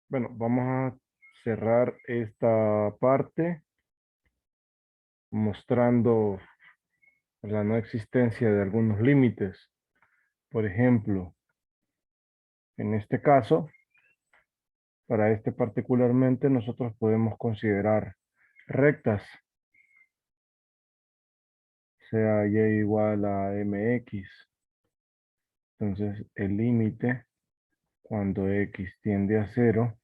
Bueno, vamos a cerrar esta parte mostrando la no existencia de algunos límites. Por ejemplo, en este caso, para este particularmente, nosotros podemos considerar rectas, sea y igual a mx. Entonces, el límite, cuando x tiende a 0,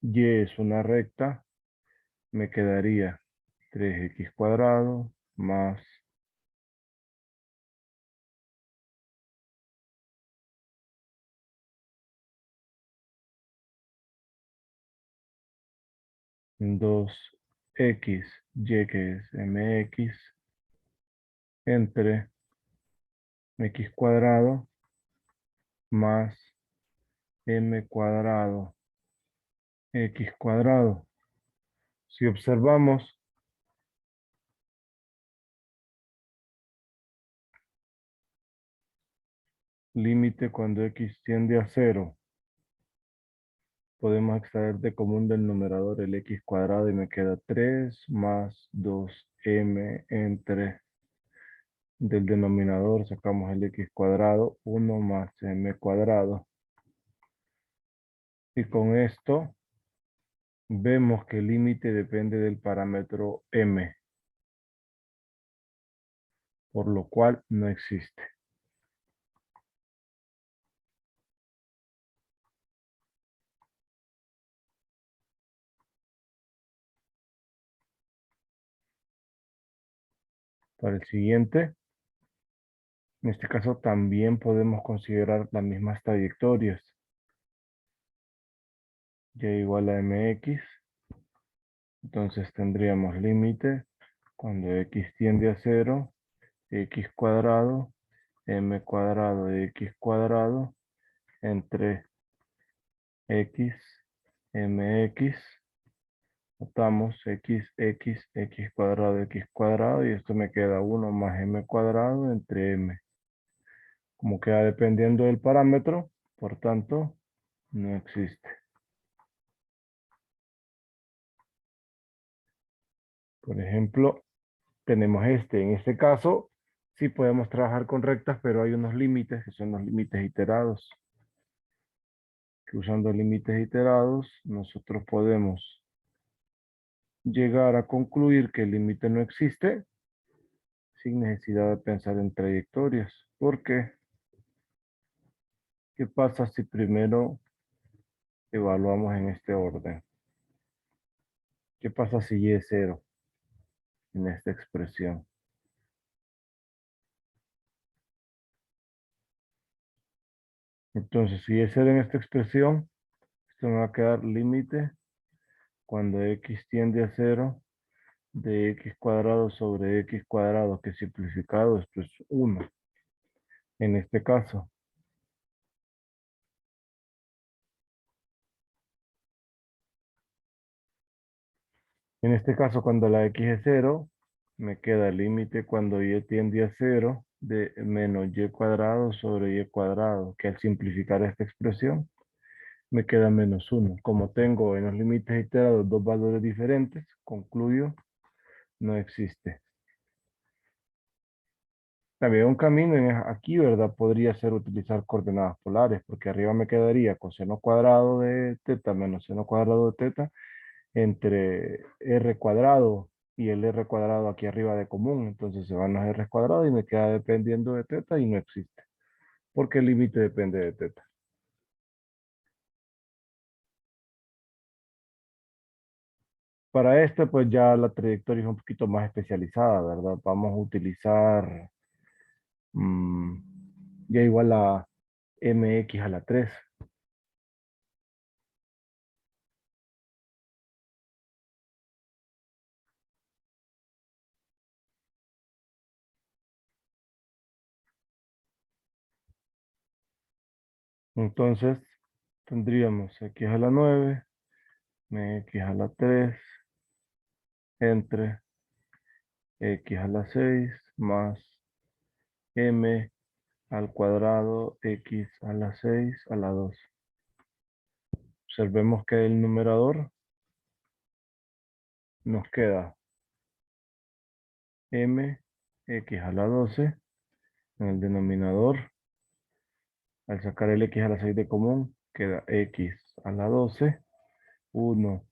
y es una recta, me quedaría 3x cuadrado más 2x, y que es mx, entre x cuadrado más m cuadrado x cuadrado. Si observamos, límite cuando x tiende a 0, podemos extraer de común del numerador el x cuadrado y me queda 3 más 2m entre, del denominador sacamos el x cuadrado, 1 más m cuadrado. Y con esto vemos que el límite depende del parámetro m, por lo cual no existe. Para el siguiente, en este caso también podemos considerar las mismas trayectorias. Y igual a mx, entonces tendríamos límite cuando x tiende a 0, x cuadrado, m cuadrado de x cuadrado entre x, mx, notamos x cuadrado y esto me queda 1 más m cuadrado entre m. Como queda dependiendo del parámetro, por tanto, no existe. Por ejemplo, tenemos en este caso, sí podemos trabajar con rectas, pero hay unos límites que son los límites iterados. Que usando límites iterados, nosotros podemos llegar a concluir que el límite no existe sin necesidad de pensar en trayectorias. ¿Por qué? ¿Qué pasa si primero evaluamos en este orden? ¿Qué pasa si y es 0 en esta expresión? Entonces, si es 0 en esta expresión, esto me va a quedar límite cuando x tiende a 0 de x cuadrado sobre x cuadrado, que simplificado esto es 1 en este caso. En este caso, cuando la x es 0, me queda el límite cuando y tiende a 0 de menos y cuadrado sobre y cuadrado, que al simplificar esta expresión me queda menos 1. Como tengo en los límites iterados dos valores diferentes, concluyo, no existe. También un camino aquí, ¿verdad? Podría ser utilizar coordenadas polares, porque arriba me quedaría coseno cuadrado de teta menos seno cuadrado de teta entre r cuadrado y el r cuadrado aquí arriba de común. Entonces se van los r cuadrados y me queda dependiendo de teta y no existe, porque el límite depende de teta. Para este, pues ya la trayectoria es un poquito más especializada, ¿verdad? Vamos a utilizar mm, ya igual a mx a la 3. Entonces, tendríamos x a la 9, mx a la 3, entre x a la 6 más m al cuadrado x a la 6 a la 2. Observemos que el numerador nos queda mx a la 12. En el denominador, al sacar el x a la 6 de común, queda x a la 12. 1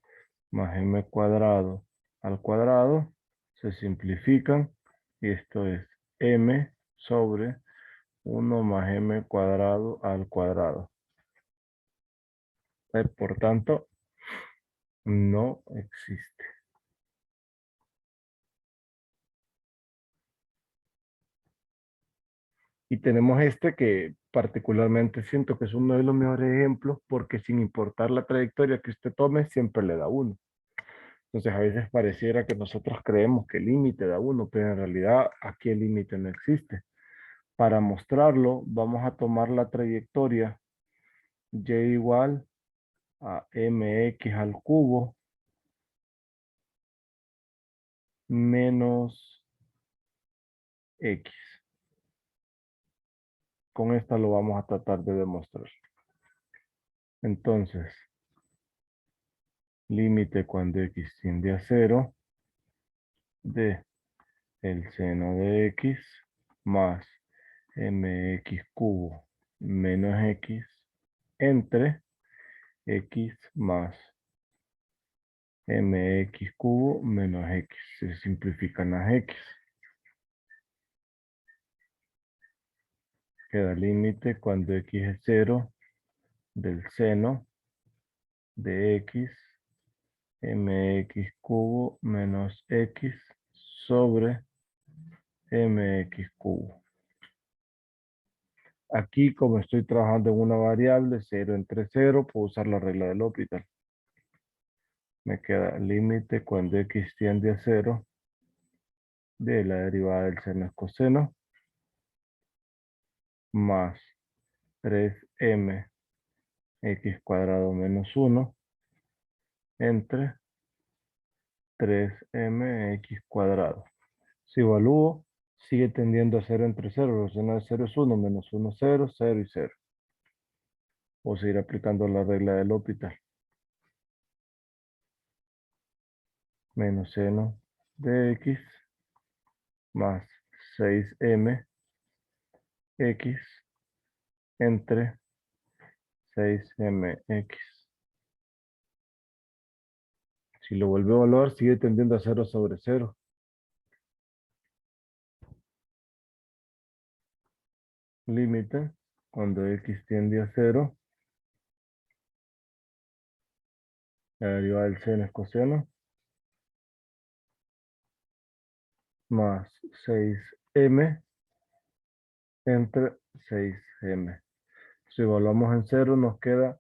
más m cuadrado al cuadrado. Se simplifican. Y esto es m sobre 1 más m cuadrado al cuadrado. Por tanto, no existe. Y tenemos este que particularmente siento que es uno de los mejores ejemplos porque sin importar la trayectoria que usted tome, siempre le da 1. Entonces a veces pareciera que nosotros creemos que el límite da 1, pero en realidad aquí el límite no existe. Para mostrarlo, vamos a tomar la trayectoria y igual a mx al cubo menos x. Con esta lo vamos a tratar de demostrar. Entonces, límite cuando x tiende a 0 de el seno de x más mx cubo menos x entre x más mx cubo menos x. Se simplifican las x. Queda límite cuando x es 0 del seno de x mx cubo menos x sobre mx cubo. Aquí, como estoy trabajando en una variable 0 entre 0, puedo usar la regla del L'Hopital. Me queda límite cuando x tiende a 0 de la derivada del seno es coseno más 3m x cuadrado menos 1 entre 3m x cuadrado. Si evalúo, sigue tendiendo a 0 entre 0. El seno de 0 es 1, menos 1, 0, 0 y 0. O seguir aplicando la regla del L'Hopital. Menos seno de x más 6m x entre 6mx. Si lo vuelvo a evaluar, sigue tendiendo a 0 sobre 0. Límite cuando x tiende a 0. La derivada del seno es coseno. Más 6m entre 6m. Si evaluamos en 0, nos queda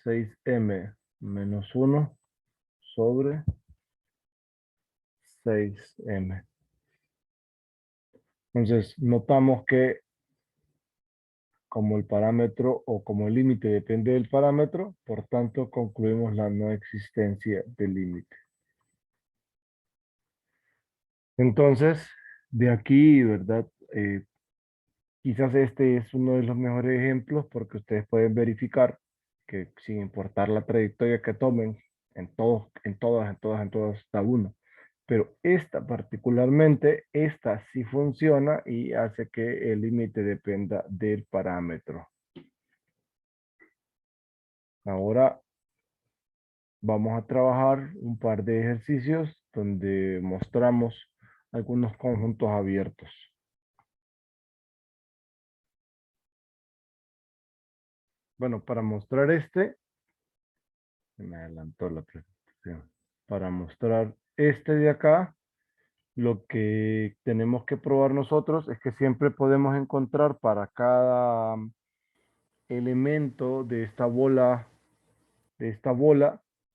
6m menos 1 sobre 6m. Entonces, notamos que como el parámetro o como el límite depende del parámetro, por tanto, concluimos la no existencia del límite. Entonces, de aquí, ¿verdad? Quizás este es uno de los mejores ejemplos porque ustedes pueden verificar que sin importar la trayectoria que tomen, en todas está 1. Pero esta particularmente, esta sí funciona y hace que el límite dependa del parámetro. Ahora vamos a trabajar un par de ejercicios donde mostramos algunos conjuntos abiertos. Bueno, para mostrar se me adelantó la presentación. Para mostrar este de acá, lo que tenemos que probar nosotros es que siempre podemos encontrar para cada elemento de esta bola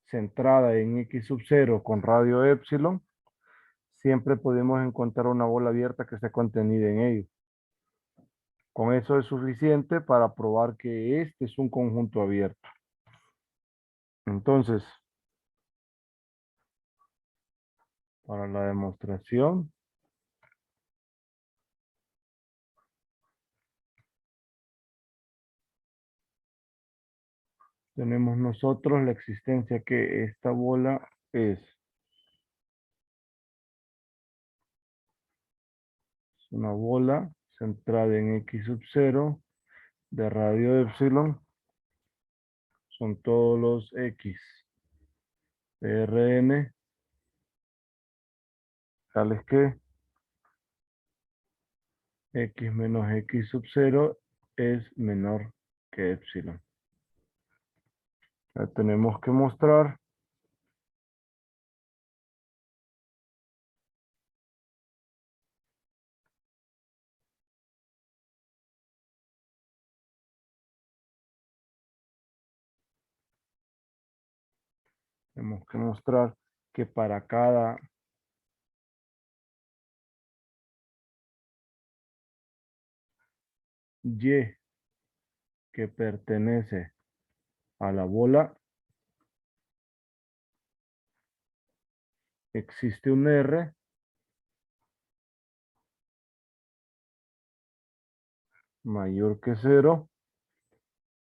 centrada en x sub 0 con radio epsilon, siempre podemos encontrar una bola abierta que esté contenida en ello. Con eso es suficiente para probar que este es un conjunto abierto. Entonces, para la demostración, tenemos nosotros la existencia que esta bola es una bola centrada en X sub 0 de radio epsilon, son todos los X de Rn, tales que X menos X sub 0 es menor que epsilon. Ya tenemos que mostrar que para cada Y que pertenece a la bola, existe un R mayor que 0,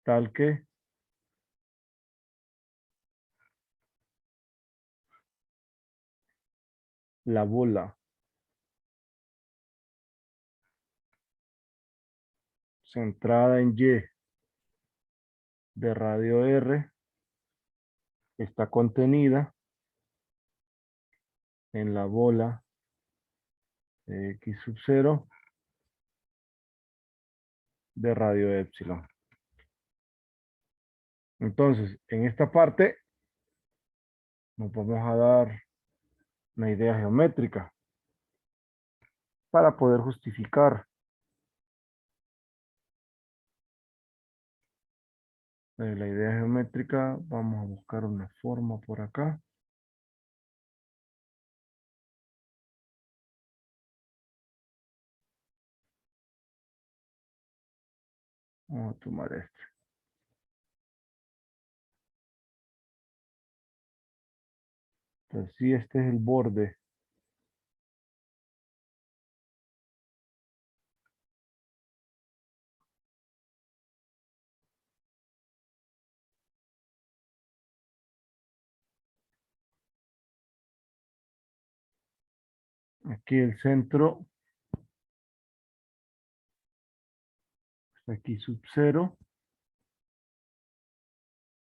tal que la bola centrada en Y de radio R está contenida en la bola de X sub 0 de radio epsilon. Entonces, en esta parte nos vamos a dar una idea geométrica para poder justificar la idea geométrica. Vamos a buscar una forma por acá. Vamos a tomar este. Entonces, si este es el borde aquí el centro, está aquí sub 0.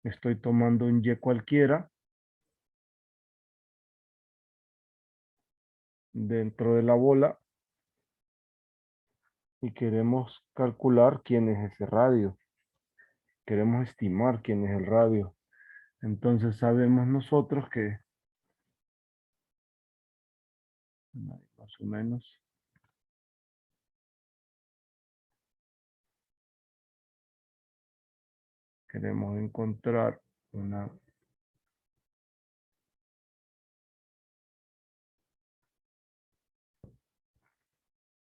Estoy tomando un Y cualquiera dentro de la bola y queremos calcular quién es ese radio. Queremos estimar quién es el radio. Entonces sabemos nosotros que más o menos queremos encontrar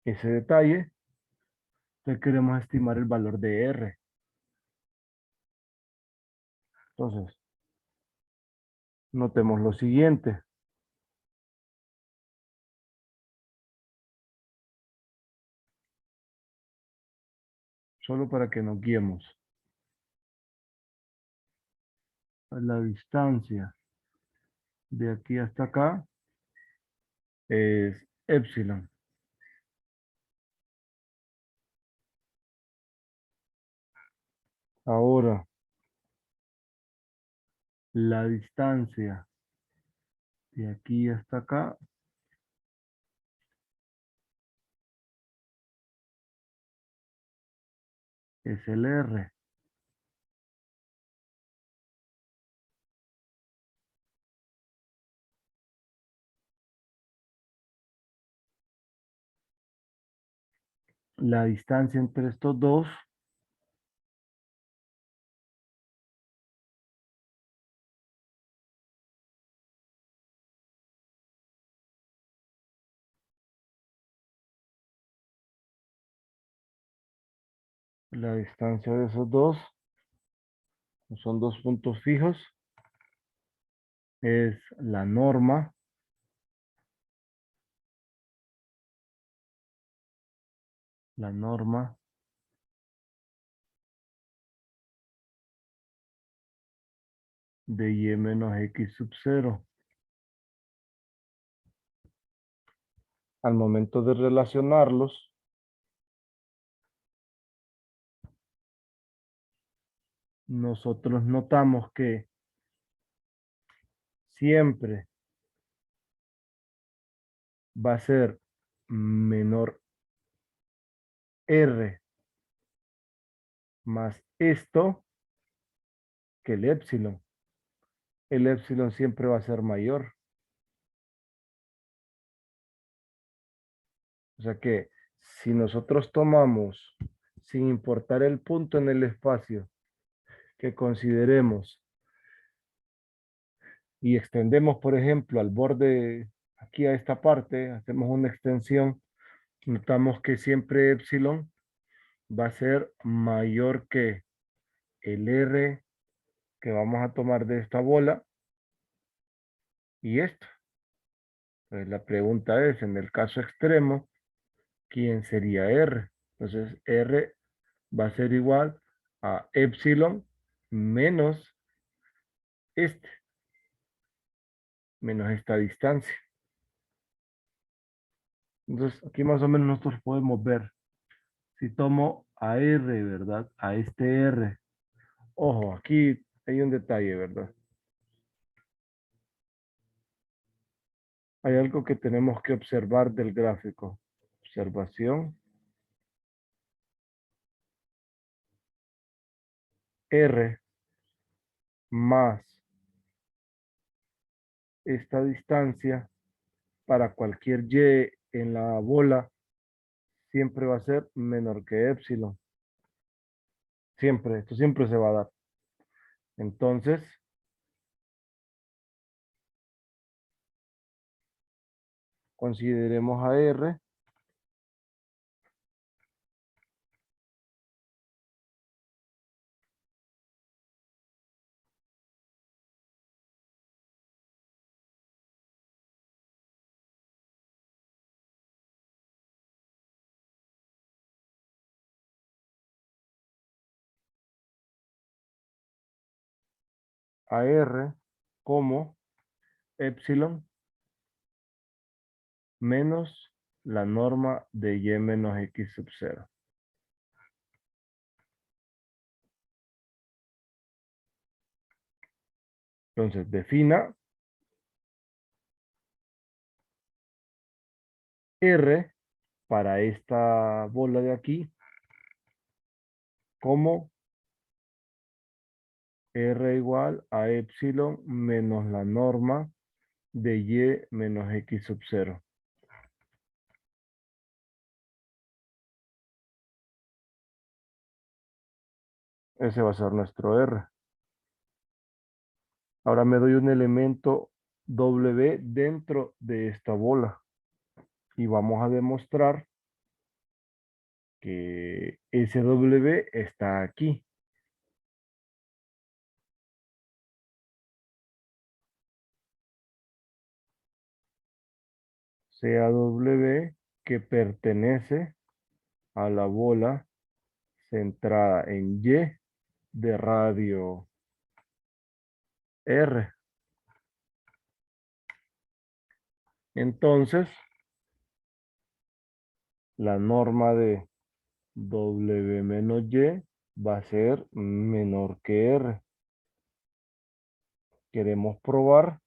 ese detalle. Entonces queremos estimar el valor de R. Entonces, notemos lo siguiente. Solo para que nos guiemos. La distancia de aquí hasta acá es epsilon. Ahora, la distancia de aquí hasta acá es el R. La distancia entre estos dos la distancia de esos dos, son dos puntos fijos, es la norma de y menos x sub 0. Al momento de relacionarlos, nosotros notamos que siempre va a ser menor R más esto que el épsilon. El épsilon siempre va a ser mayor. O sea que si nosotros tomamos, sin importar el punto en el espacio que consideremos, y extendemos, por ejemplo, al borde, aquí a esta parte, hacemos una extensión, notamos que siempre épsilon va a ser mayor que el R que vamos a tomar de esta bola y esto. Entonces la pregunta es, en el caso extremo, ¿quién sería R? Entonces R va a ser igual a épsilon menos este, menos esta distancia. Entonces aquí más o menos nosotros podemos ver, si tomo a R, ¿verdad? A este R. Ojo, aquí hay un detalle, ¿verdad? Hay algo que tenemos que observar del gráfico. Observación. R más esta distancia para cualquier Y en la bola siempre va a ser menor que épsilon. Siempre, esto siempre se va a dar. Entonces, consideremos a R. A R como épsilon menos la norma de Y menos X sub 0. Entonces, defina R para esta bola de aquí como R igual a épsilon menos la norma de Y menos X sub 0. Ese va a ser nuestro R. Ahora me doy un elemento W dentro de esta bola. Y vamos a demostrar que ese W está aquí. Sea W que pertenece a la bola centrada en Y de radio R. Entonces, la norma de W menos Y va a ser menor que R. Queremos probar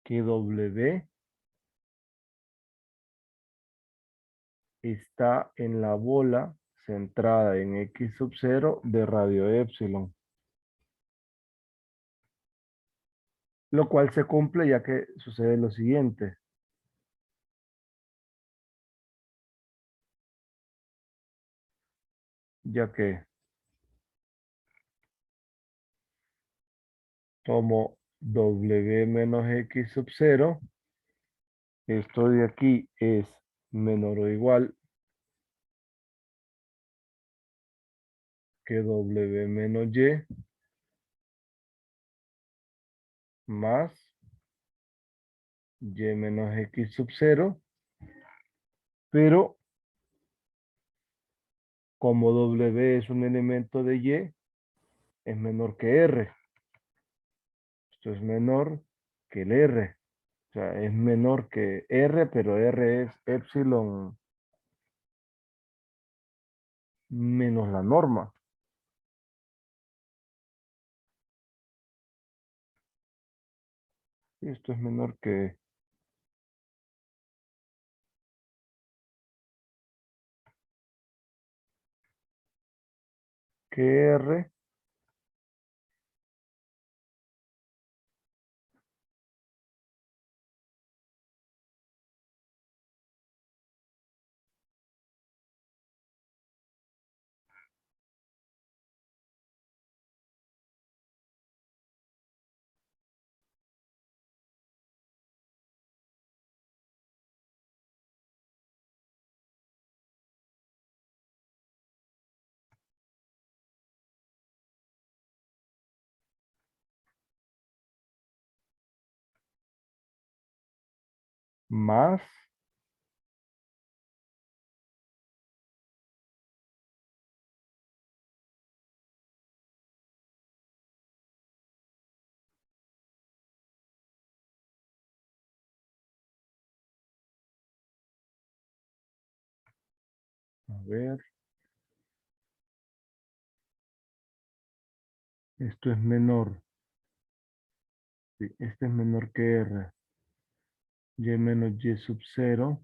que W está en la bola centrada en X sub 0 de radio epsilon. Lo cual se cumple ya que sucede lo siguiente. Ya que tomo W menos X sub 0. Esto de aquí es menor o igual que W menos Y más y menos x sub 0, pero como w es un elemento de y, es menor que r. Esto es menor que el r. O sea, es menor que r, pero r es epsilon menos la norma. Esto es menor que r. Más, a ver, esto es menor. Sí, este es menor que r. Y menos y sub 0.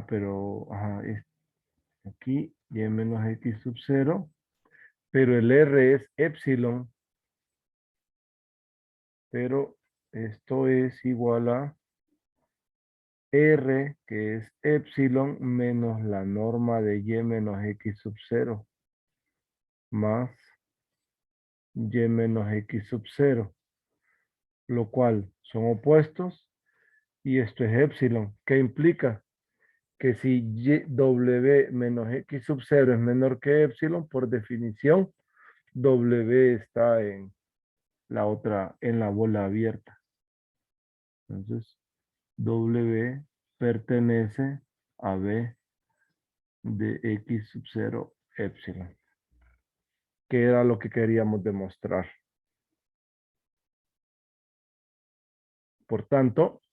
Pero ajá, es aquí y menos x sub 0. Pero el r es epsilon. Pero esto es igual a r, que es epsilon, menos la norma de y menos x sub 0, más y menos x sub 0, lo cual son opuestos, y esto es epsilon. ¿Qué implica? Que si w menos x sub 0 es menor que epsilon, por definición, w está en la otra, en la bola abierta. Entonces, w pertenece a b de x sub 0 epsilon, que era lo que queríamos demostrar. Por tanto,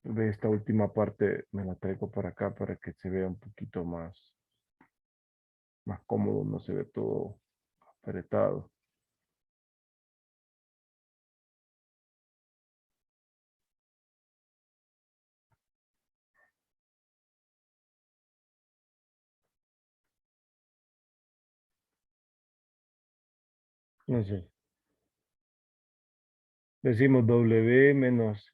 de esta última parte me la traigo para acá para que se vea un poquito más cómodo, no se ve todo apretado. Entonces, decimos w menos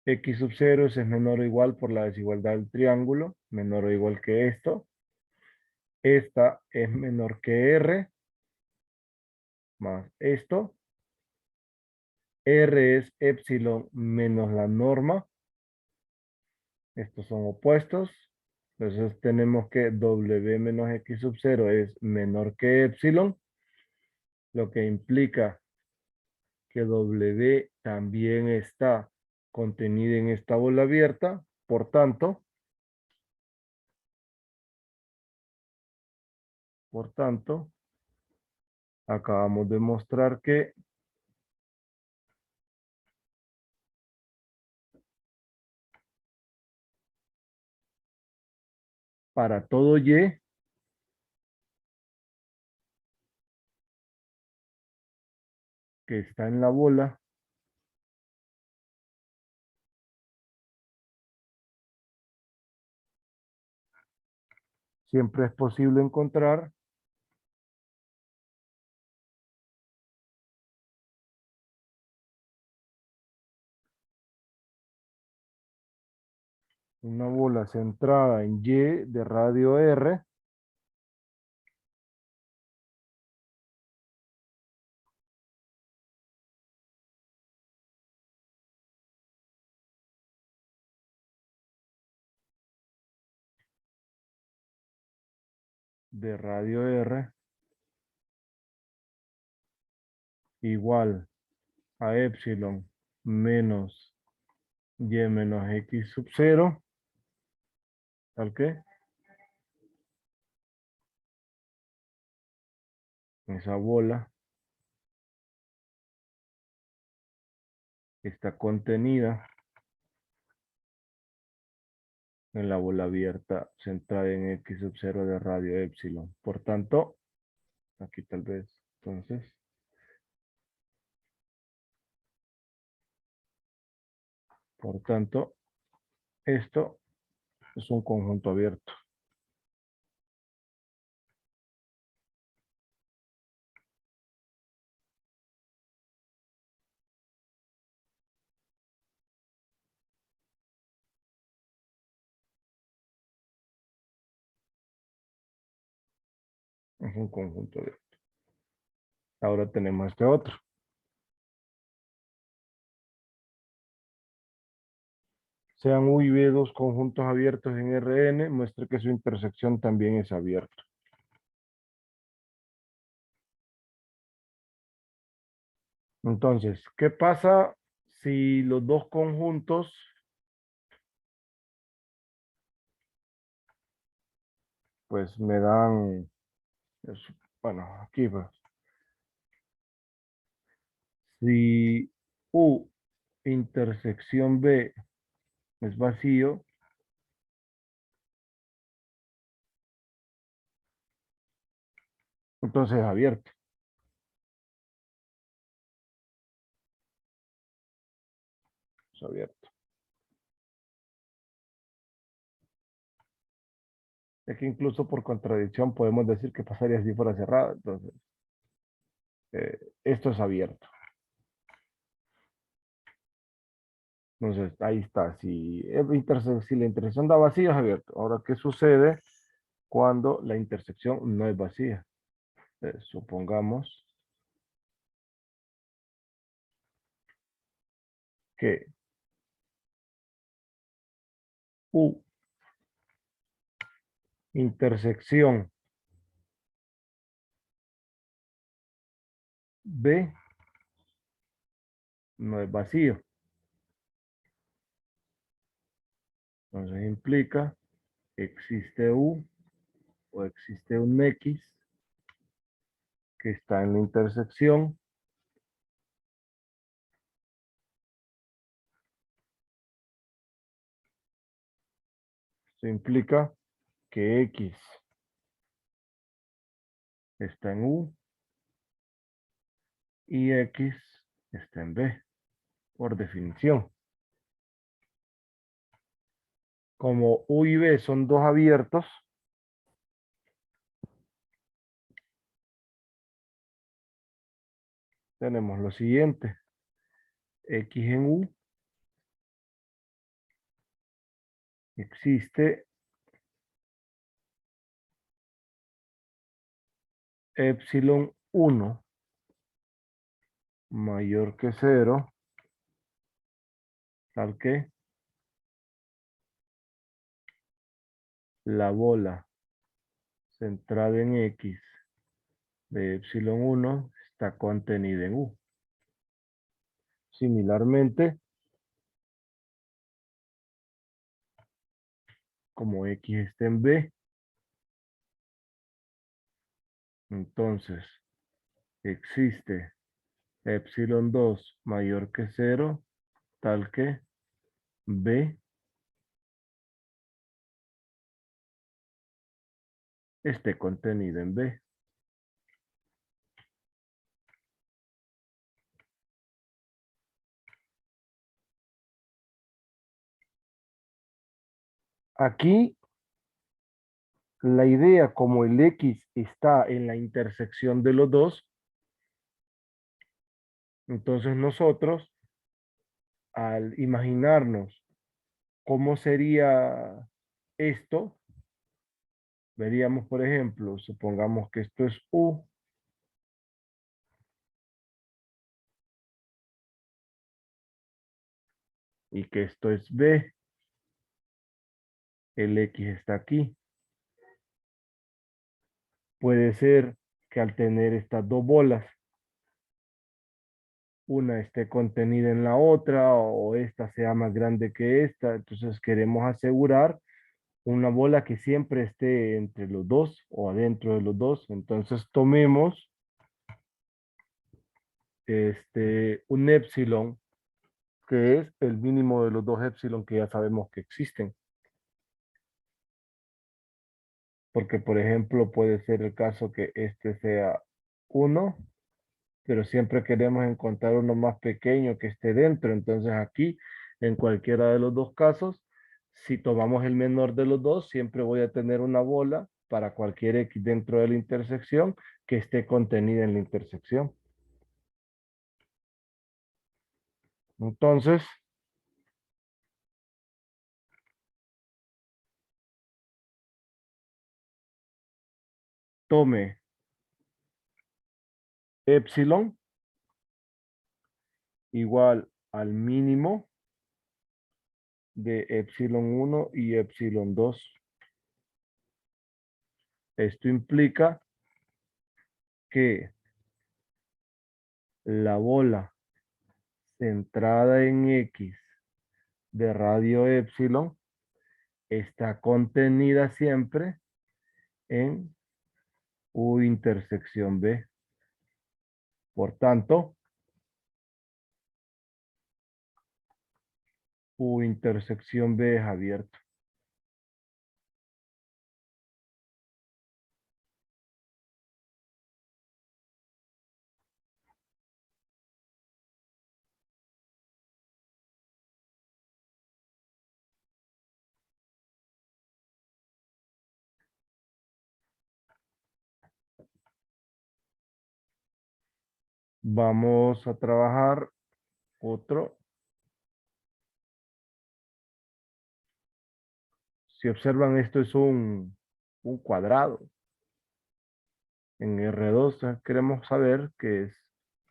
x sub 0 es menor o igual por la desigualdad del triángulo, menor o igual que esto. Esta es menor que r más esto. R es epsilon menos la norma. Estos son opuestos. Entonces tenemos que w menos x sub 0 es menor que epsilon, lo que implica que w también está contenida en esta bola abierta. Por tanto, acabamos de mostrar que para todo y que está en la bola, siempre es posible encontrar una bola centrada en y de radio r de radio R igual a epsilon menos y menos x sub 0, ¿tal qué? Esa bola está contenida en la bola abierta centrada en x sub 0 de radio epsilon. Por tanto, aquí tal vez, entonces, por tanto, esto es un conjunto abierto. Es un conjunto abierto. Ahora tenemos este otro. Sean U y B dos conjuntos abiertos en Rn, muestre que su intersección también es abierta. Entonces, ¿qué pasa si los dos conjuntos pues me dan, bueno, aquí pues, si U intersección B es vacío, entonces es abierto. Es abierto. Es que incluso por contradicción podemos decir que pasaría si fuera cerrado. Entonces, esto es abierto. Entonces, ahí está. Si la intersección da vacío, es abierto. Ahora, ¿qué sucede cuando la intersección no es vacía? Supongamos que U intersección B no es vacío. Entonces implica que existe U o existe un X que está en la intersección Esto implica que X está en U y X está en B, por definición. Como U y B son dos abiertos, tenemos lo siguiente. X en U existe epsilon 1 mayor que 0, tal que la bola centrada en X de epsilon 1 está contenida en U. Similarmente, como X está en B, entonces existe epsilon 2 mayor que 0, tal que B esté contenido en B. Aquí la idea, como el X está en la intersección de los dos, entonces nosotros, al imaginarnos cómo sería esto, veríamos, por ejemplo, supongamos que esto es U y que esto es B, el X está aquí. Puede ser que al tener estas dos bolas, una esté contenida en la otra o esta sea más grande que esta. Entonces queremos asegurar una bola que siempre esté entre los dos o adentro de los dos. Entonces tomemos un épsilon, que es el mínimo de los dos épsilon que ya sabemos que existen. Porque, por ejemplo, puede ser el caso que este sea uno, pero siempre queremos encontrar uno más pequeño que esté dentro. Entonces aquí, en cualquiera de los dos casos, si tomamos el menor de los dos, siempre voy a tener una bola para cualquier X dentro de la intersección que esté contenida en la intersección. Entonces, tome épsilon igual al mínimo de épsilon 1 y épsilon 2. Esto implica que la bola centrada en X de radio épsilon está contenida siempre en U intersección B. Por tanto, U intersección B es abierto. Vamos a trabajar otro. Si observan, esto es un cuadrado. En R2 queremos saber que es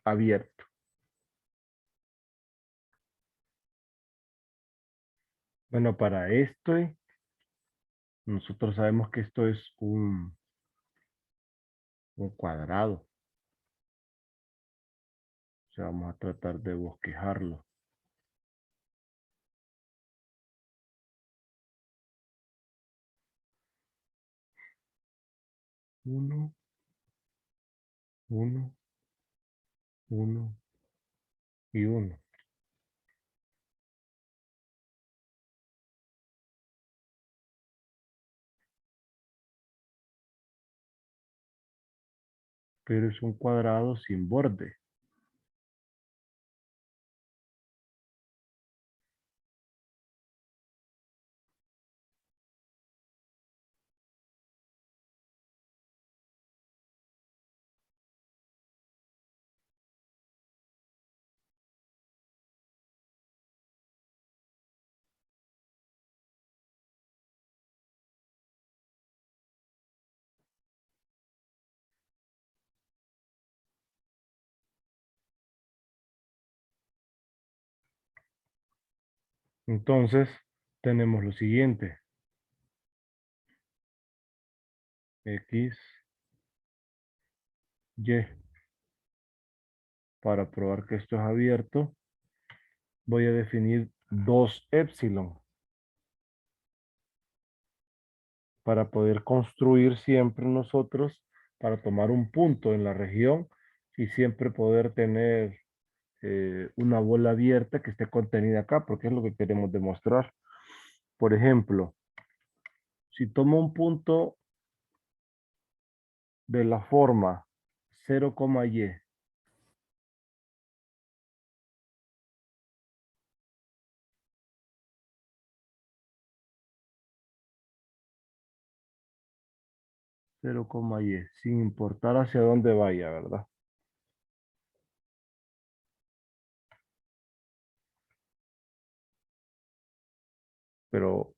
abierto. Bueno, para esto, nosotros sabemos que esto es un cuadrado. O sea, vamos a tratar de bosquejarlo. Uno, uno, uno y uno. Pero es un cuadrado sin borde. Entonces, tenemos lo siguiente. X, Y. Para probar que esto es abierto, voy a definir dos épsilon para poder construir siempre nosotros, para tomar un punto en la región y siempre poder tener una bola abierta que esté contenida acá, porque es lo que queremos demostrar. Por ejemplo, si tomo un punto de la forma 0,y, 0,y, sin importar hacia dónde vaya, ¿verdad? Pero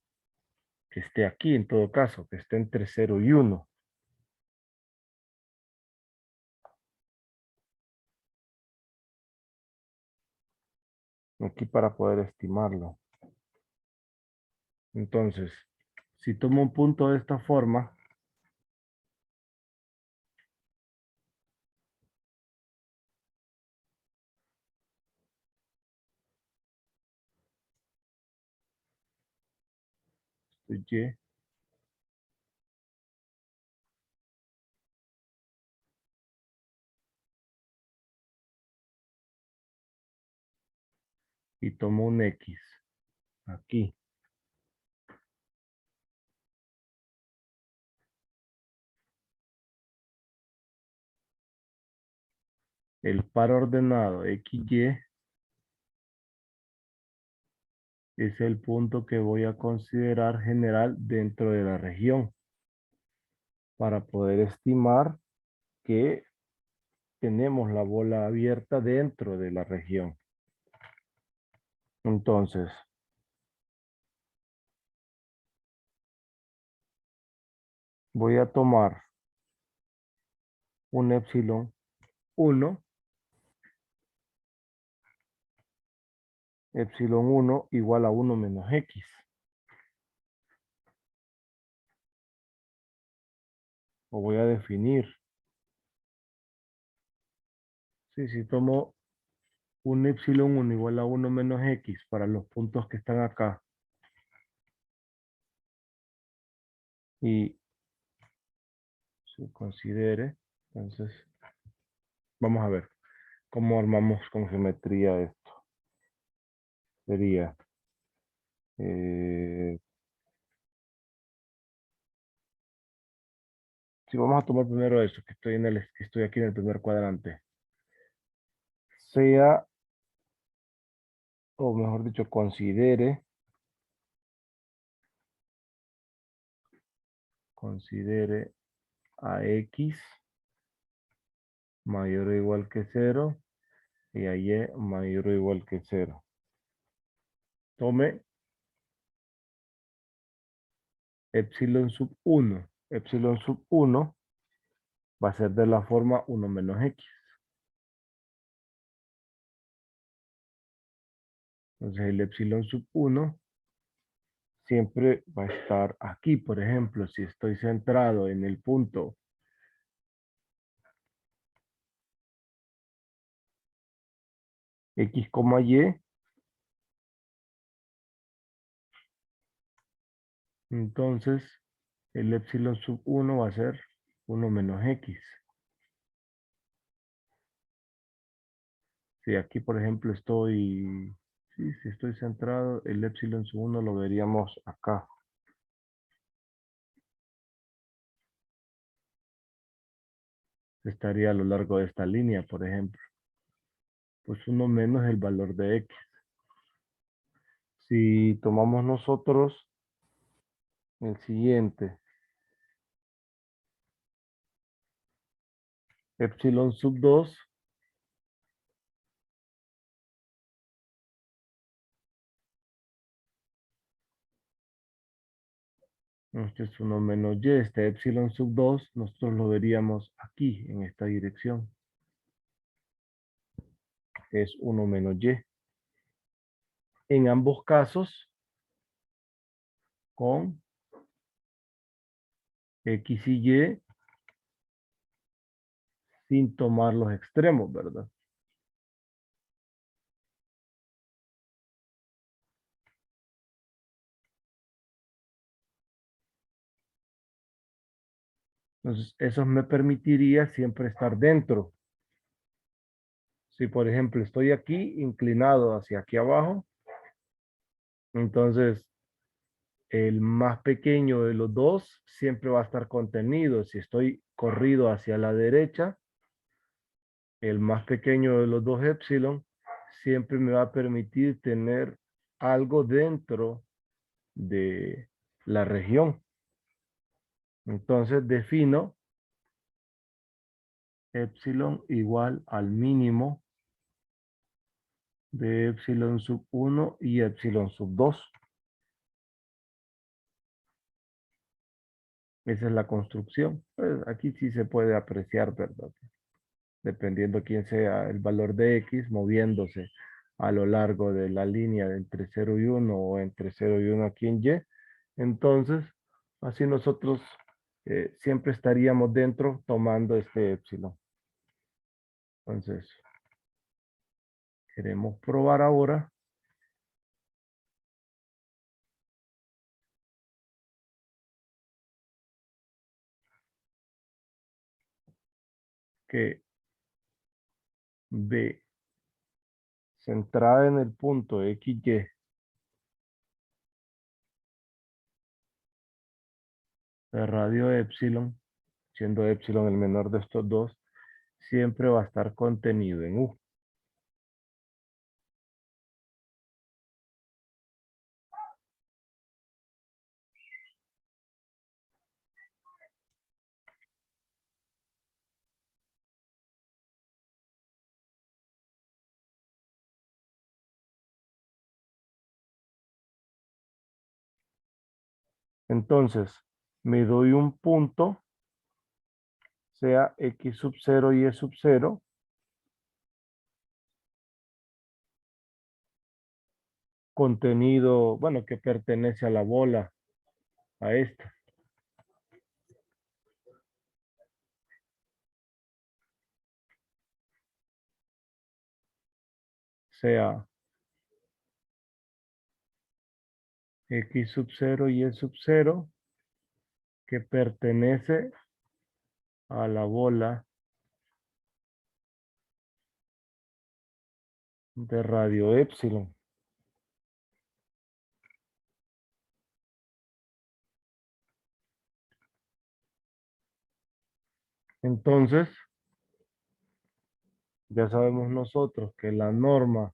que esté aquí en todo caso, que esté entre 0 y 1. Aquí para poder estimarlo. Entonces, si tomo un punto de esta forma, esto es Y. Y tomo un X aquí. El par ordenado XY es el punto que voy a considerar general dentro de la región para poder estimar que tenemos la bola abierta dentro de la región. Entonces, voy a tomar un epsilon 1, epsilon 1 igual a 1 menos X. O voy a definir. Sí, si tomo un epsilon 1 igual a 1 menos X para los puntos que están acá y se considere, entonces vamos a ver cómo armamos con geometría esto. Sería si vamos a tomar primero eso, que estoy aquí en el primer cuadrante. Sea, o mejor dicho, considere a X mayor o igual que 0 y a Y mayor o igual que 0. Tome epsilon sub 1. Epsilon sub 1 va a ser de la forma 1 menos X. Entonces el epsilon sub 1 siempre va a estar aquí. Por ejemplo, si estoy centrado en el punto X, Y, entonces el epsilon sub 1 va a ser 1 menos X. Si aquí, por ejemplo, si estoy centrado, el epsilon sub 1 lo veríamos acá. Estaría a lo largo de esta línea, por ejemplo. Pues 1 menos el valor de X. Si tomamos nosotros el siguiente, epsilon sub 2, este es 1 menos Y, este epsilon sub 2, nosotros lo veríamos aquí, en esta dirección. Es 1 menos Y. En ambos casos, con X y Y, sin tomar los extremos, ¿verdad? Entonces, eso me permitiría siempre estar dentro. Si, por ejemplo, estoy aquí inclinado hacia aquí abajo, entonces el más pequeño de los dos siempre va a estar contenido. Si estoy corrido hacia la derecha, el más pequeño de los dos epsilon siempre me va a permitir tener algo dentro de la región. Entonces defino epsilon igual al mínimo de epsilon sub 1 y epsilon sub 2. Esa es la construcción. Pues aquí sí se puede apreciar, ¿verdad? Dependiendo quién sea el valor de X, moviéndose a lo largo de la línea de entre 0 y 1 o entre 0 y 1 aquí en Y. Entonces, así nosotros siempre estaríamos dentro tomando este epsilon. Entonces, queremos probar ahora que B centrada en el punto XY de radio epsilon, siendo epsilon el menor de estos dos, siempre va a estar contenido en U. Entonces, me doy un punto, sea X sub 0 y E sub 0, contenido, bueno, que pertenece a la bola, a esta. Sea X sub 0 y E sub 0, que pertenece a la bola de radio epsilon. Entonces, ya sabemos nosotros que la norma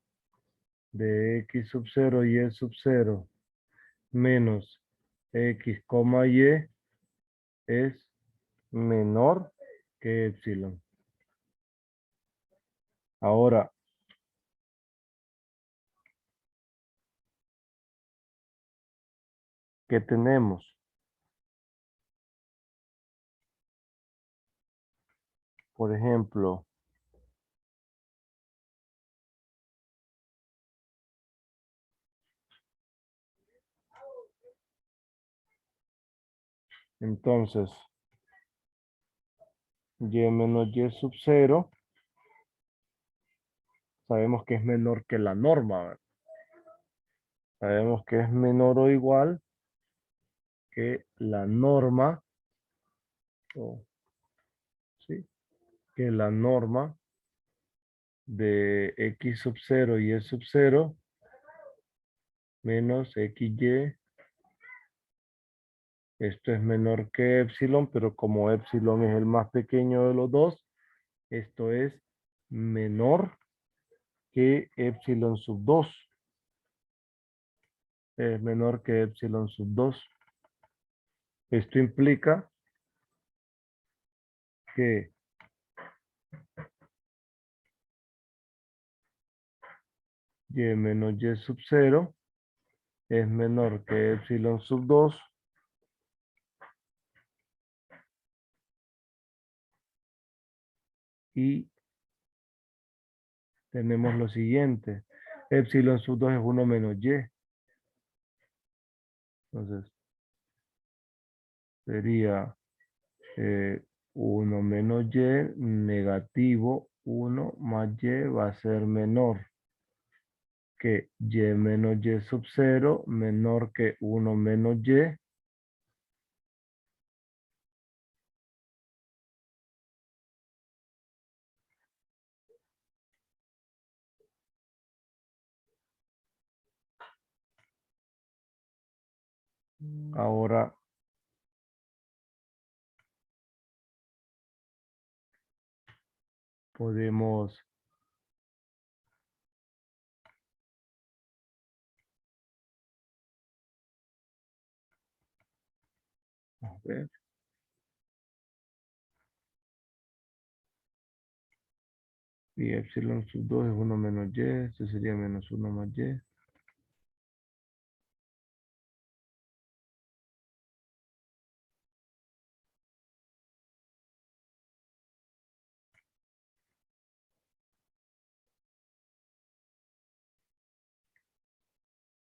de X sub 0 y E sub 0 menos X, Y es menor que epsilon. Ahora, ¿qué tenemos? Por ejemplo, entonces, Y menos Y sub 0, sabemos que es menor que la norma, ¿verdad? Sabemos que es menor o igual que la norma, ¿sí? Que la norma de X sub 0 y E sub 0 menos XY. Esto es menor que epsilon, pero como epsilon es el más pequeño de los dos, esto es menor que epsilon sub 2. Es menor que epsilon sub 2. Esto implica que Y menos Y sub 0 es menor que epsilon sub 2 y tenemos lo siguiente. Epsilon sub 2 es 1 menos Y. Entonces sería 1 menos Y negativo 1 más Y va a ser menor que Y menos Y sub 0 menor que 1 menos Y. Ahora podemos a ver, y epsilon sub 2 es 1 menos Y, esto sería menos 1 más Y.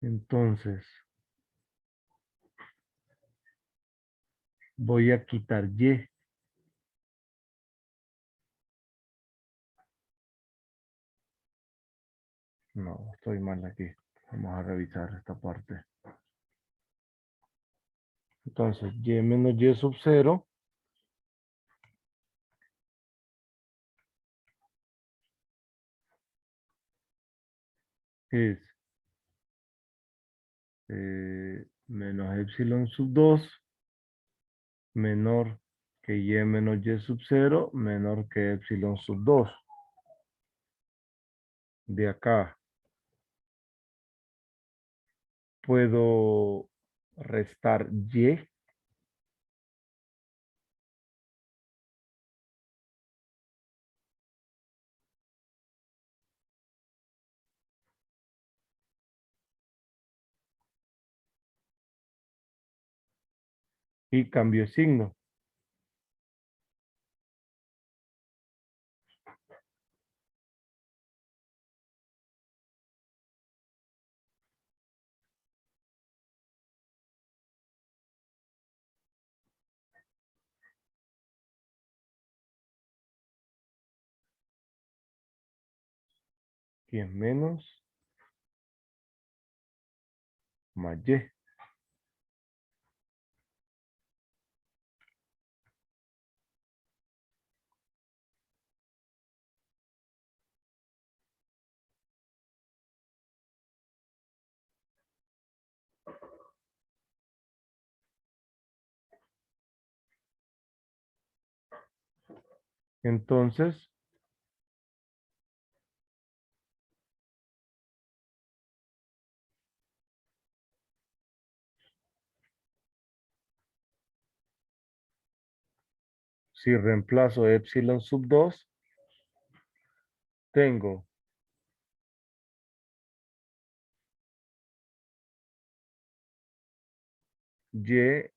Entonces, voy a quitar Y. No, estoy mal aquí. Vamos a revisar esta parte. Entonces, Y menos Y sub 0 es menos epsilon sub 2 menor que y menos y sub 0 menor que epsilon sub 2. De acá puedo restar y y cambio de signo. Y es menos más y. Entonces, si reemplazo epsilon sub 2, tengo y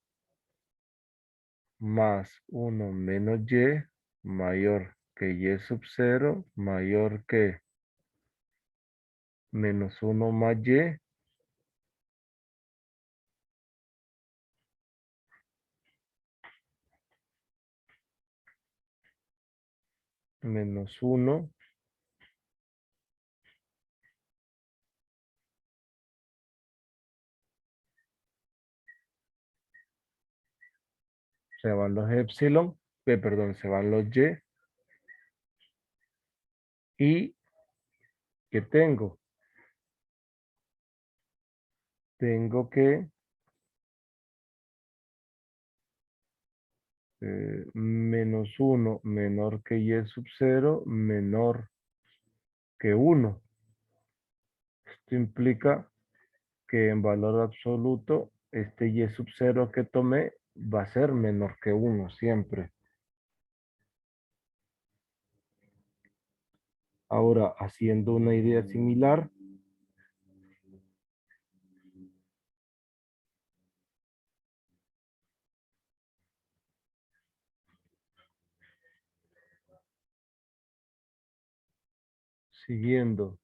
más 1 menos y mayor que y sub 0 mayor que menos 1 más y menos 1 se van los epsilon, perdón, se van los y ¿qué tengo? Tengo que menos 1 menor que y sub 0 menor que 1. Esto implica que en valor absoluto este y sub 0 que tomé va a ser menor que 1 siempre. Ahora, haciendo una idea similar, siguiendo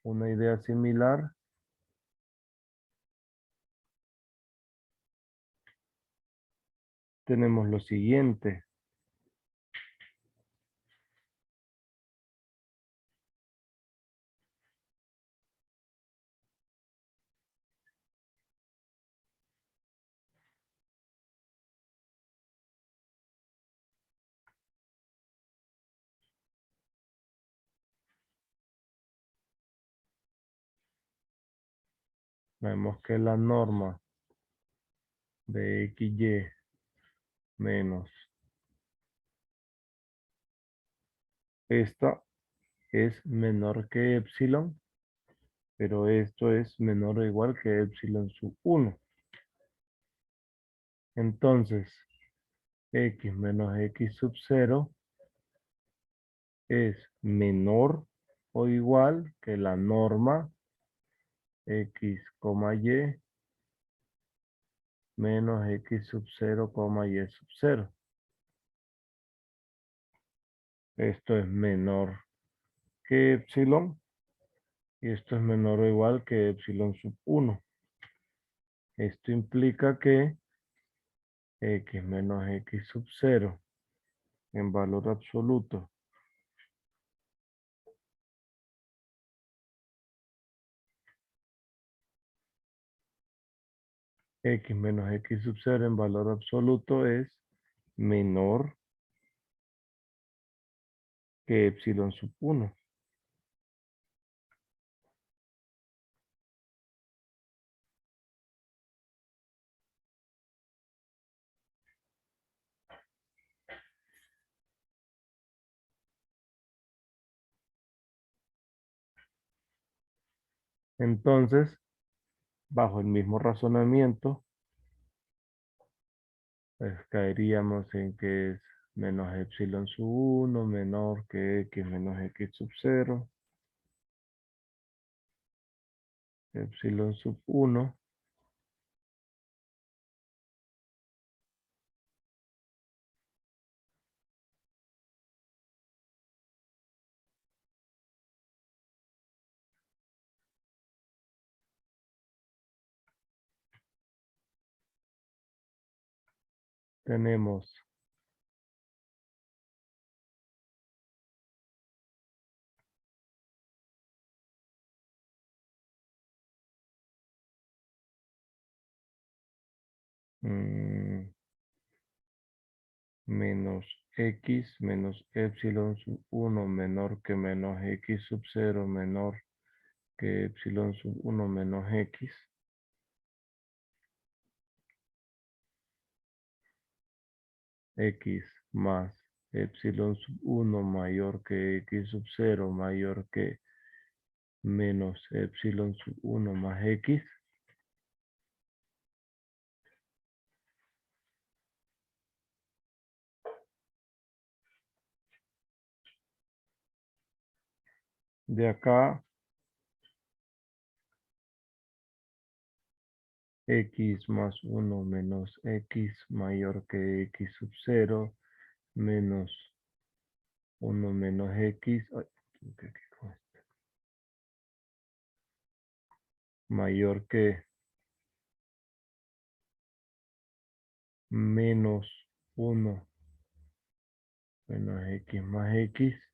una idea similar, tenemos lo siguiente. Vemos que la norma de XY menos esta es menor que epsilon, pero esto es menor o igual que epsilon sub 1. Entonces, x menos x sub 0 es menor o igual que la norma x, y menos x sub 0, y sub 0. Esto es menor que epsilon y esto es menor o igual que epsilon sub 1. Esto implica que x menos x sub 0 en valor absoluto x menos x sub 0 en valor absoluto es menor que epsilon sub 1. Entonces, bajo el mismo razonamiento, pues caeríamos en que es menos epsilon sub 1 menor que x menos x sub 0. Epsilon sub 1 tenemos mm, menos x menos epsilon sub 1 menor que menos x sub 0 menor que epsilon sub 1 menos x. X más epsilon sub 1 mayor que x sub 0 mayor que menos epsilon sub 1 más x. De acá, x más 1 menos x mayor que x sub 0 menos 1 menos x ay, ¿qué con esto? Mayor que menos 1 menos x más x.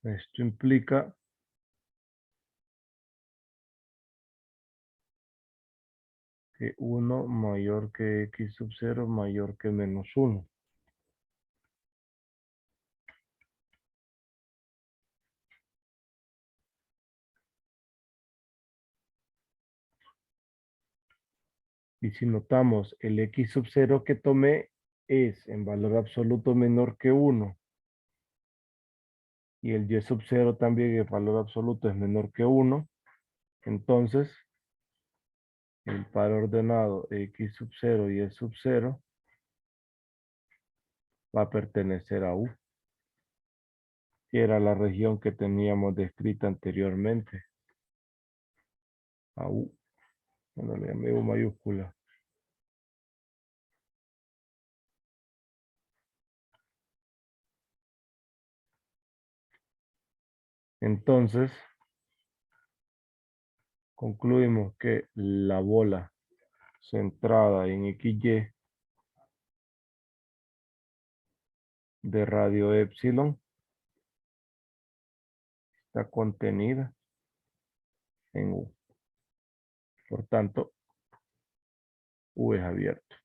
Esto implica que 1 mayor que x sub 0 mayor que menos 1. Y si notamos, el x sub 0 que tomé es en valor absoluto menor que 1. Y el y sub 0 también en valor absoluto es menor que 1. Entonces, el par ordenado x sub 0 y y sub 0 va a pertenecer a U. Que era la región que teníamos descrita anteriormente. A U. Bueno, le llamé U mayúscula. Entonces, concluimos que la bola centrada en XY de radio epsilon está contenida en U. Por tanto, U es abierto.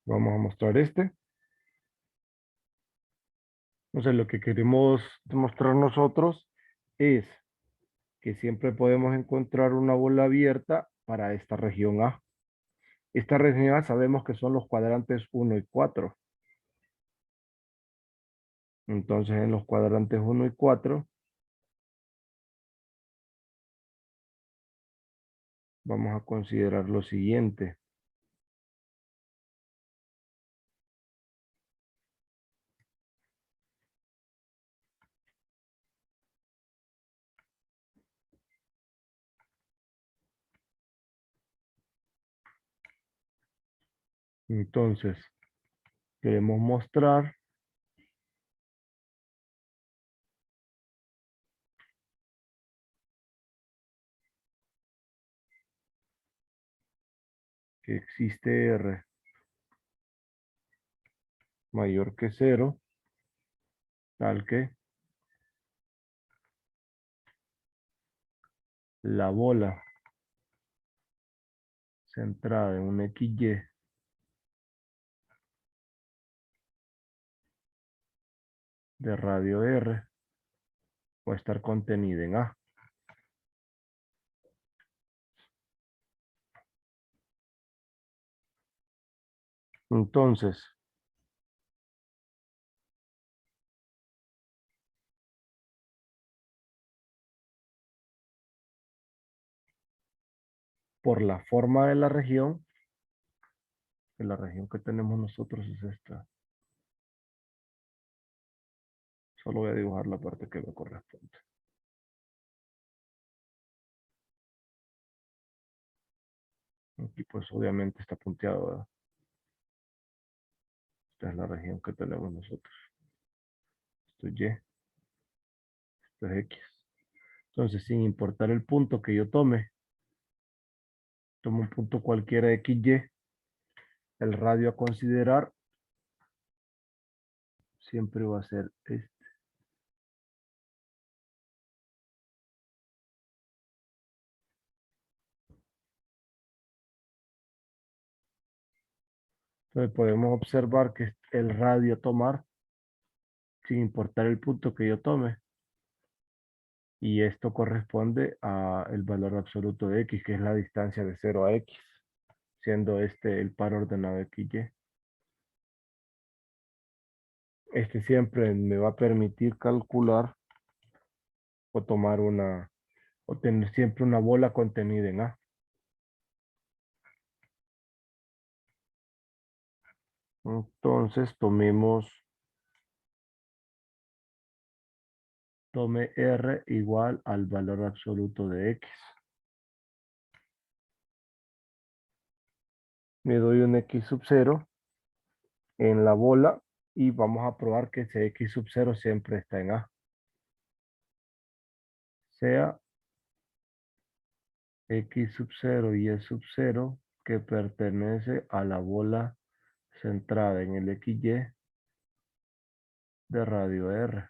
Vamos a mostrar este. Entonces, lo que queremos demostrar nosotros es que siempre podemos encontrar una bola abierta para esta región A. Esta región A sabemos que son los cuadrantes 1 y 4. Entonces, en los cuadrantes 1 y 4, vamos a considerar lo siguiente. Entonces, queremos mostrar que existe R mayor que 0, tal que la bola centrada en un XY de radio R va a estar contenida en A. Entonces, por la forma de la región, que la región que tenemos nosotros es esta. Solo voy a dibujar la parte que me corresponde. Aquí pues obviamente está punteado, ¿verdad? Esta es la región que tenemos nosotros. Esto es Y, esto es X. Entonces, sin importar el punto que yo tome, tomo un punto cualquiera XY, el radio a considerar siempre va a ser este. Entonces podemos observar que el radio a tomar, sin importar el punto que yo tome, y esto corresponde al valor absoluto de X, que es la distancia de 0 a X, siendo este el par ordenado XY. Este siempre me va a permitir calcular o tomar o tener siempre una bola contenida en A. Entonces tome R igual al valor absoluto de X. Me doy un X sub 0 en la bola y vamos a probar que ese X sub 0 siempre está en A. Sea X sub 0 y Y sub 0 que pertenece a la bola centrada en el XY de radio R.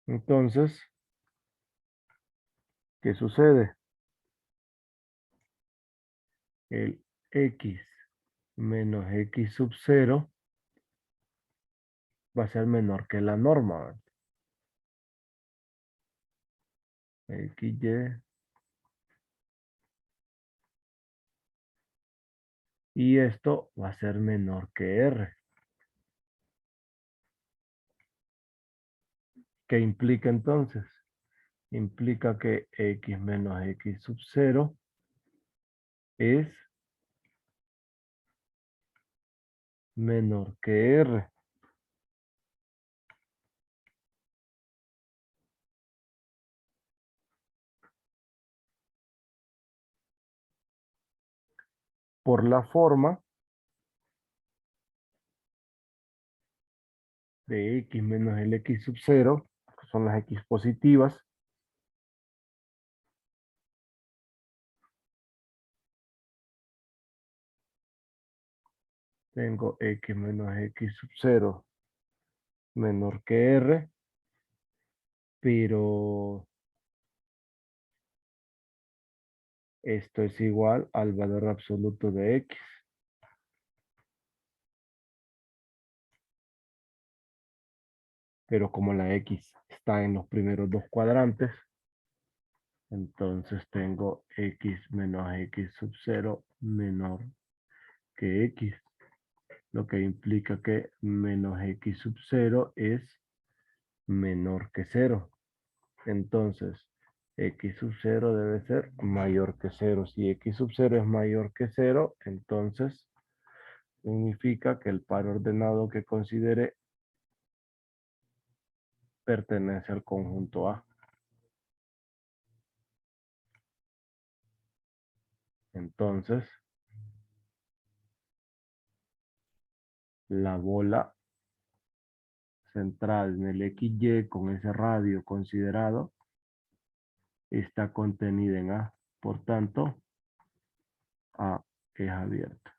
Entonces, ¿qué sucede? El X menos X sub 0 va a ser menor que la norma, ¿verdad? XY y esto va a ser menor que R. ¿Qué implica entonces? Implica que X menos X sub 0 es menor que R. Por la forma de X menos el X sub 0, que son las X positivas, tengo X menos X sub 0 menor que R, pero esto es igual al valor absoluto de X. Pero como la X está en los primeros dos cuadrantes, entonces tengo X menos X sub 0 menor que X, lo que implica que menos X sub 0 es menor que 0. Entonces, X sub 0 debe ser mayor que 0. Si X sub 0 es mayor que 0, entonces significa que el par ordenado que considere pertenece al conjunto A. Entonces, la bola central en el XY con ese radio considerado está contenida en A. Por tanto, A es abierta.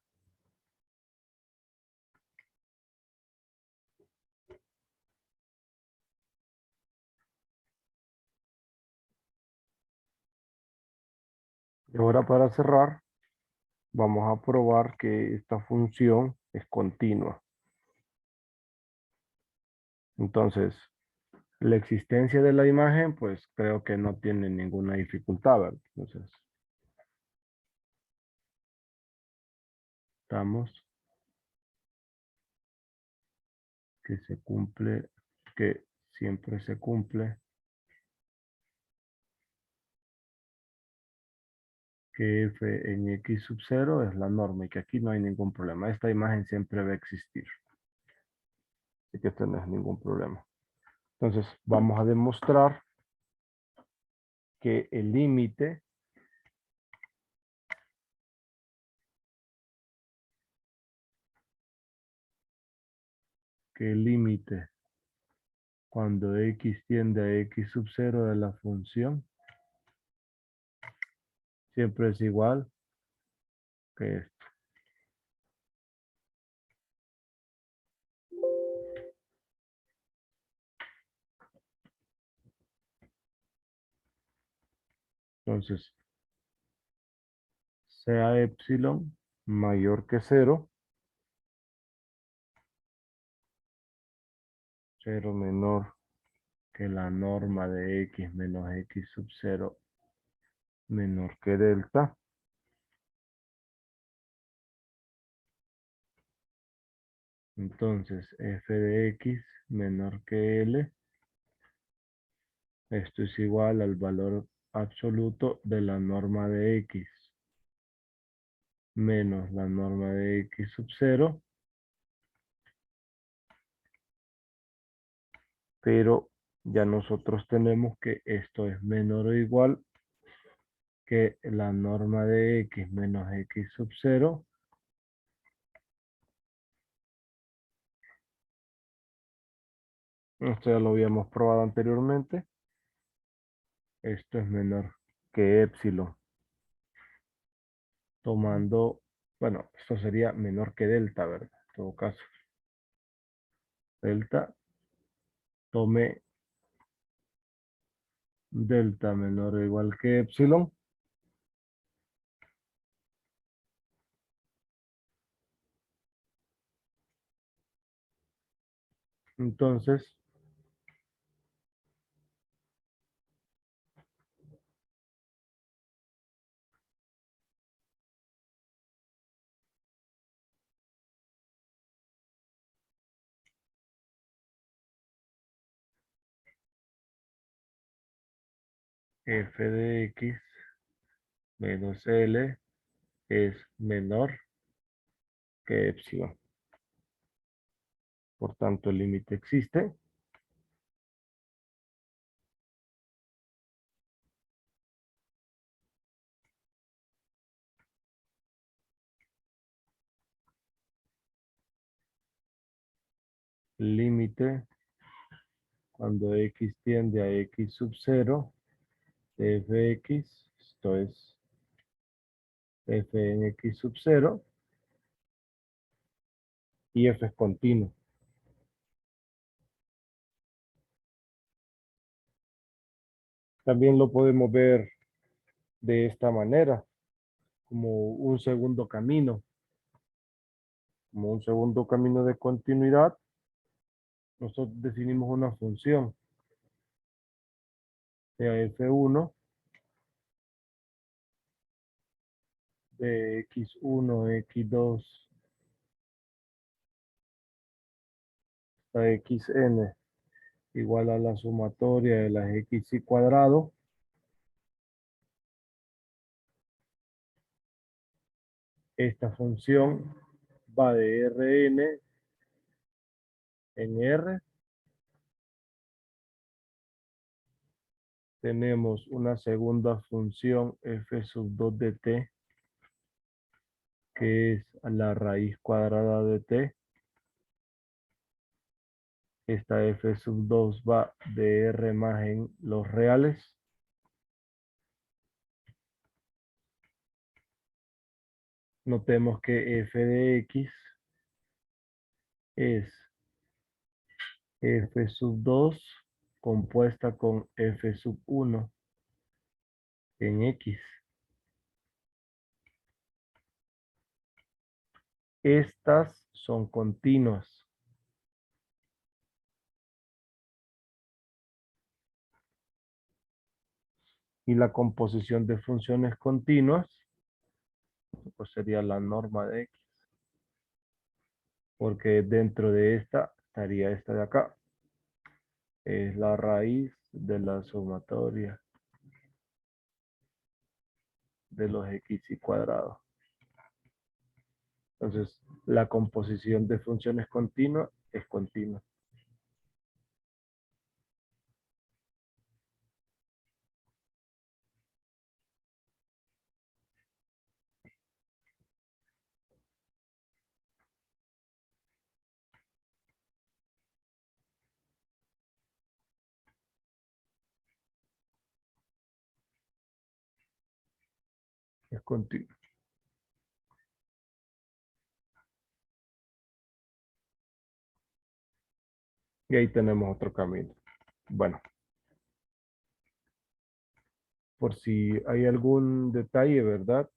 Y ahora para cerrar, vamos a probar que esta función es continua. Entonces, la existencia de la imagen, pues creo que no tiene ninguna dificultad, ¿verdad? Entonces, estamos que se cumple, que siempre se cumple, que f en x sub 0 es la norma y que aquí no hay ningún problema. Esta imagen siempre va a existir. Así que esto no es ningún problema. Entonces, vamos a demostrar que el límite cuando x tiende a x sub 0 de la función siempre es igual que esto. Entonces, sea epsilon mayor que 0, 0 menor que la norma de x menos x sub 0 menor que delta. Entonces, f de x menor que L, esto es igual al valor absoluto de la norma de x menos la norma de x sub 0, pero ya nosotros tenemos que esto es menor o igual que la norma de x menos x sub 0 esto ya lo habíamos probado anteriormente. Esto es menor que epsilon. Tomando, bueno, esto sería menor que delta, ¿verdad? En todo caso. Delta, tome delta menor o igual que epsilon. Entonces, f de x menos L es menor que epsilon. Por tanto, el límite existe. Límite cuando x tiende a x sub 0 de fx, esto es f en x sub 0, y f es continuo. También lo podemos ver de esta manera, como un segundo camino. Como un segundo camino de continuidad, nosotros definimos una función, sea f1 de x1, x2 hasta xn igual a la sumatoria de las xy cuadrado. Esta función va de Rn en R. Tenemos una segunda función f sub 2 de t, que es la raíz cuadrada de t. Esta f sub 2 va de R más en los reales. Notemos que f de x es f sub 2 compuesta con f sub 1 en x. Estas son continuas. Y la composición de funciones continuas, pues sería la norma de x. Porque dentro de esta estaría esta de acá. Es la raíz de la sumatoria de los x y cuadrado. Entonces, la composición de funciones continuas es continua. Es continua. Y ahí tenemos otro camino. Bueno, por si hay algún detalle, ¿verdad?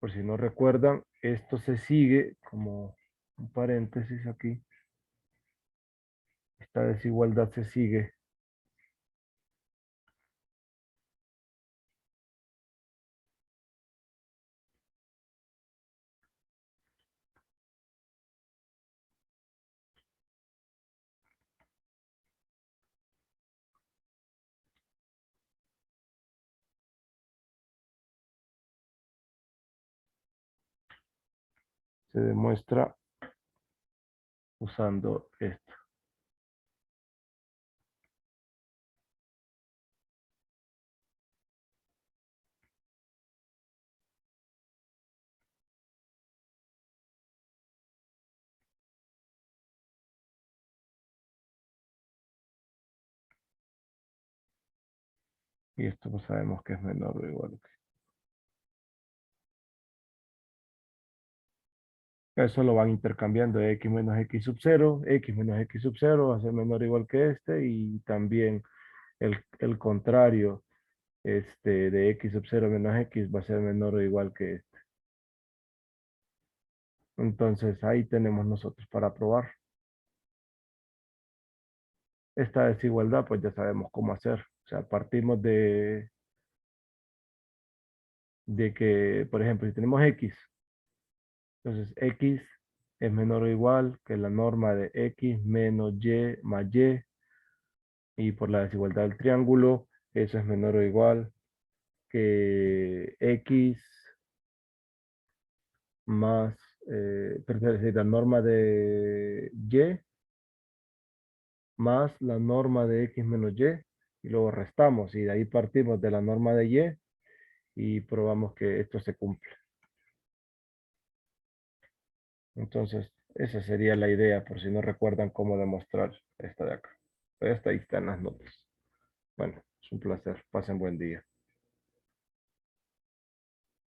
Por si no recuerdan, esto se sigue como un paréntesis aquí. Esta desigualdad se sigue. Se demuestra usando esto. Y esto pues sabemos que es menor o igual. Eso lo van intercambiando, x menos x sub 0, x menos x sub 0 va a ser menor o igual que este, y también el contrario de x sub 0 menos x va a ser menor o igual que este. Entonces ahí tenemos nosotros para probar. Esta desigualdad pues ya sabemos cómo hacer. O sea, partimos de que, por ejemplo, si tenemos x, entonces x es menor o igual que la norma de x menos y más y por la desigualdad del triángulo, eso es menor o igual que x más, perdón, es decir, la norma de y más la norma de x menos y luego restamos, y de ahí partimos de la norma de y probamos que esto se cumple. Entonces, esa sería la idea, por si no recuerdan cómo demostrar esta de acá. Esta ahí está en las notas. Bueno, es un placer. Pasen buen día.